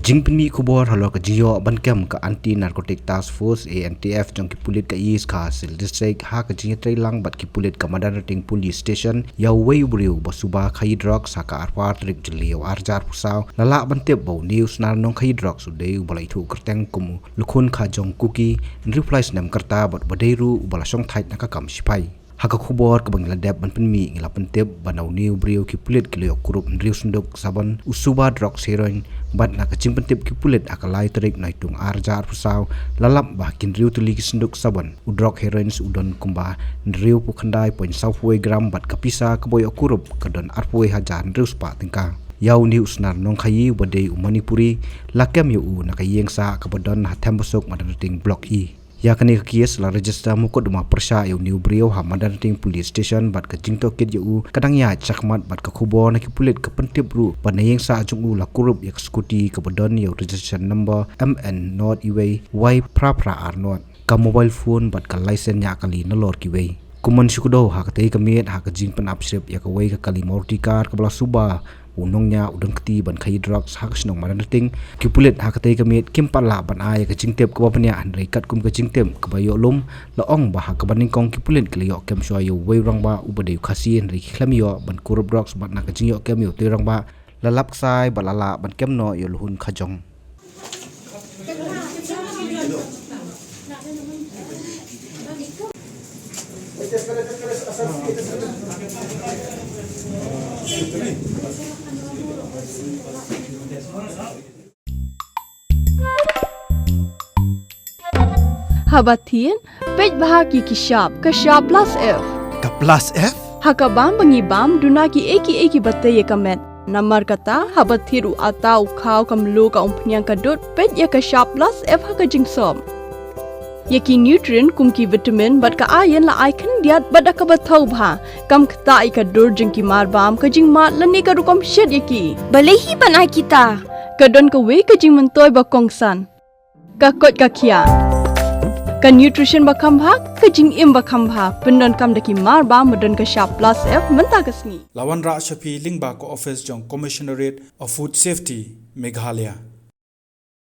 jingpni kubor halor ka jiyo bankem ka anti narcotic task force ANTF jong ki pulit ka is ka sil district ha ka jiyo trai lang bat ki pulit ka madarating police station yaw way briu basuba Khaii Drok saka arwar trip jeliu arjar pusaw lala bantep bau news Snar nong Khaii Drok sudeu balai thu kerteng kum lukhun kha jong kuki replies nam karta bat badeiru bala Shongthait naka kam Shipai haka khubor ka bangladep ban penmi ngila pentep banau new brio ki pulit ki leo Kurup riu sunduk saban usuba Drok heroin bat na ka cimpentep ki pulit akalai terik naitung arjar pusaw lalap bahkin riu tuli ki sunduk saban udrok heroin udon kumba riu pukhandai poin saupuai gram bat kapisa kaboy Kurup kadon arpuai hajan riu spa tingka yaw ni Snar nong Khaii badei umanipuri lakem yu nakayeng sa kabadon hatem besok madarating blok E yakani kies la register mukot duma persya yu new brio ha madarating police station bat ka jingto kit yu kadang ya chakmat bat ka khubor na ki pulit ka pentip ru panayeng sa ajung la Kurup yak scooty ka badon yu registration number MN not iway y prapra ar not ka mobile phone bat ka license nya kali na lor ki way kuman syukudo ha ka tei ka met ha ka jing pan upsrip yak way ka kali morti car ka bala suba unongnya udang keti ban Khaii Drok hak snong madarating ki pulit ha ka tei ka met kim pala ban ay ka jingtep ka bapanya andrei kat kum ka jingtem ka bayo lum laong ba ha ka baning kong ki pulit ka liyo kem shwa yo way rang ba ubadeu khasi andrei khlamio ban Kurup Drok bat na ka jingyo kem yo te rang ba lalap sai balala ban kem no yo luhun khajong Habatin, pej bahagi ki sharp plus F. Ka plus F? Hakabam bangi bam dunaki eki batay kamet. Namar kata habathiru atau kau kamlu ka umpnyang kadut pej ya ka sharp plus F haka jingsom. Yaki nutrient kumki vitamin bat ka iron la icon diat bat ka bathau bha kam kta ka dur jingki mar bam ka jing mat lani ka rukom shed yaki. Balehi banai kita. Kadon ka we ka jing mentoy ba kongsan. Ka kot ka kia. Ka nutrition bakam bha ka jing im bakam bha pendon kam daki mar ba modon ka sharp plus F menta kasni Lawan Ra Shapi Lingba ko office jong commissionerate of food safety Meghalaya